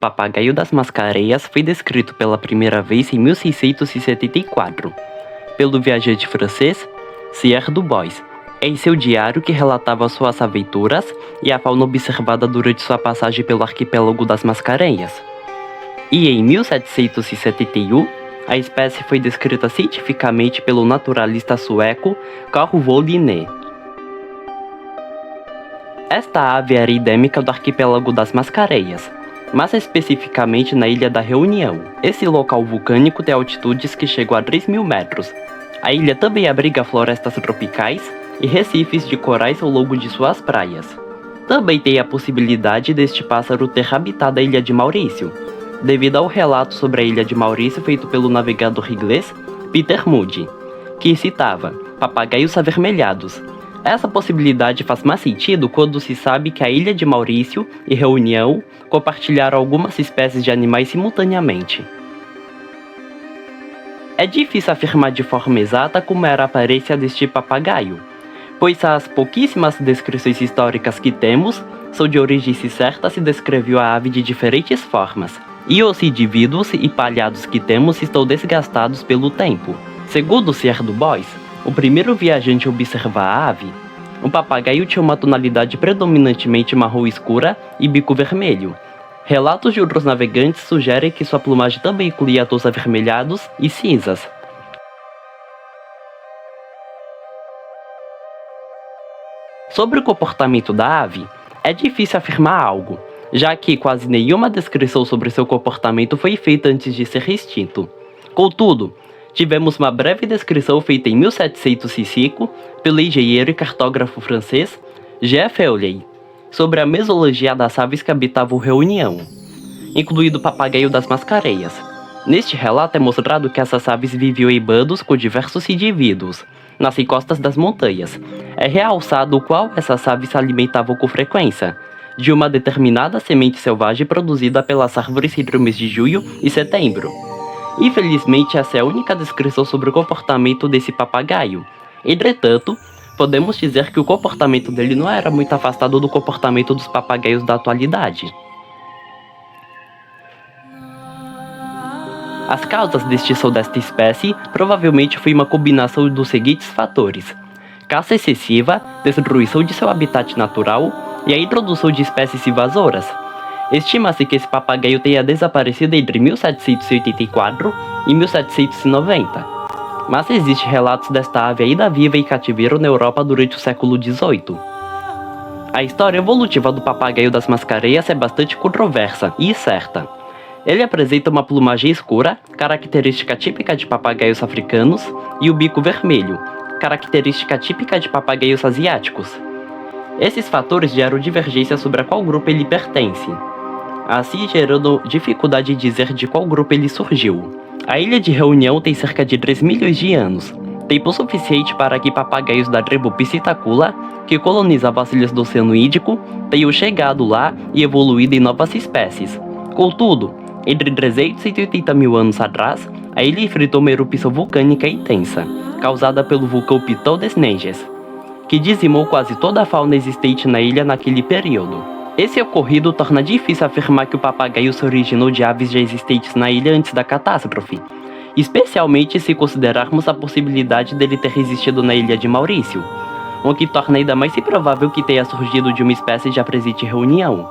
Papagaio das Mascarenhas foi descrito pela primeira vez em 1674, pelo viajante francês Pierre du Bois, em seu diário que relatava suas aventuras e a fauna observada durante sua passagem pelo arquipélago das Mascarenhas. E em 1771, a espécie foi descrita cientificamente pelo naturalista sueco Carl von Linné. Esta ave era endêmica do arquipélago das Mascarenhas, mais especificamente na Ilha da Reunião. Esse local vulcânico tem altitudes que chegam a 3.000 metros. A ilha também abriga florestas tropicais e recifes de corais ao longo de suas praias. Também tem a possibilidade deste pássaro ter habitado a Ilha de Maurício, devido ao relato sobre a Ilha de Maurício feito pelo navegador inglês Peter Moody, que citava papagaios avermelhados. Essa possibilidade faz mais sentido quando se sabe que a Ilha de Maurício e Reunião compartilharam algumas espécies de animais simultaneamente. É difícil afirmar de forma exata como era a aparência deste papagaio, pois as pouquíssimas descrições históricas que temos são de origem incerta. Se descreveu a ave de diferentes formas, e os indivíduos e palhados que temos estão desgastados pelo tempo. Segundo Pierre du Bois, o primeiro viajante a observar a ave, o papagaio tinha uma tonalidade predominantemente marrom escura e bico vermelho. Relatos de outros navegantes sugerem que sua plumagem também incluía tons avermelhados e cinzas. Sobre o comportamento da ave, é difícil afirmar algo, já que quase nenhuma descrição sobre seu comportamento foi feita antes de ser extinto. Contudo, tivemos uma breve descrição feita em 1705 pelo engenheiro e cartógrafo francês Jean Feuillée sobre a mesologia das aves que habitavam Reunião, incluindo o papagaio das Mascarenhas. Neste relato é mostrado que essas aves viviam em bandos com diversos indivíduos nas encostas das montanhas. É realçado o qual essas aves se alimentavam com frequência, de uma determinada semente selvagem produzida pelas árvores entre o mês de junho e setembro. Infelizmente, essa é a única descrição sobre o comportamento desse papagaio. Entretanto, podemos dizer que o comportamento dele não era muito afastado do comportamento dos papagaios da atualidade. As causas da extinção desta espécie provavelmente foi uma combinação dos seguintes fatores: caça excessiva, destruição de seu habitat natural e a introdução de espécies invasoras. Estima-se que esse papagaio tenha desaparecido entre 1784 e 1790, mas existem relatos desta ave ainda viva em cativeiro na Europa durante o século XVIII. A história evolutiva do papagaio das Mascarenhas é bastante controversa e incerta. Ele apresenta uma plumagem escura, característica típica de papagaios africanos, e o bico vermelho, característica típica de papagaios asiáticos. Esses fatores geram divergência sobre a qual grupo ele pertence, assim gerando dificuldade de dizer de qual grupo ele surgiu. A Ilha de Reunião tem cerca de 3 milhões de anos, tempo suficiente para que papagaios da tribo Psittacula, que colonizava as ilhas do Oceano Índico, tenham chegado lá e evoluído em novas espécies. Contudo, entre 300 e 180 mil anos atrás, a ilha enfrentou uma erupção vulcânica intensa, causada pelo vulcão Piton des Neiges, que dizimou quase toda a fauna existente na ilha naquele período. Esse ocorrido torna difícil afirmar que o papagaio se originou de aves já existentes na ilha antes da catástrofe, especialmente se considerarmos a possibilidade dele ter resistido na Ilha de Maurício, o que torna ainda mais improvável que tenha surgido de uma espécie já presente em Reunião.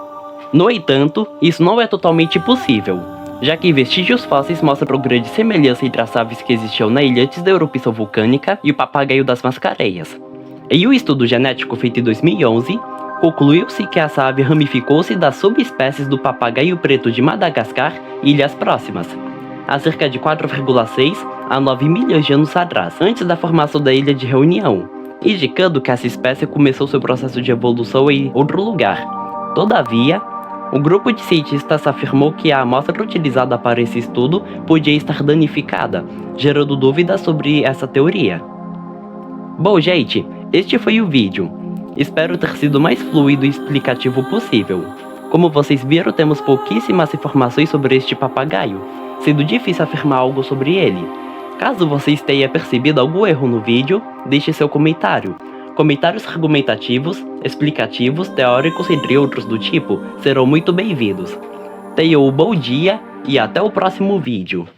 No entanto, isso não é totalmente possível, já que vestígios fósseis mostram grande semelhança entre as aves que existiam na ilha antes da erupção vulcânica e o papagaio das Mascarenhas. Em um estudo genético feito em 2011, concluiu-se que essa ave ramificou-se das subespécies do papagaio preto de Madagascar e ilhas próximas, há cerca de 4,6 a 9 milhões de anos atrás, antes da formação da Ilha de Reunião, indicando que essa espécie começou seu processo de evolução em outro lugar. Todavia, o grupo de cientistas afirmou que a amostra utilizada para esse estudo podia estar danificada, gerando dúvidas sobre essa teoria. Bom, gente, este foi o vídeo. Espero ter sido o mais fluido e explicativo possível. Como vocês viram, temos pouquíssimas informações sobre este papagaio, sendo difícil afirmar algo sobre ele. Caso vocês tenham percebido algum erro no vídeo, deixe seu comentário. Comentários argumentativos, explicativos, teóricos, entre outros do tipo, serão muito bem-vindos. tenham um bom dia e até o próximo vídeo.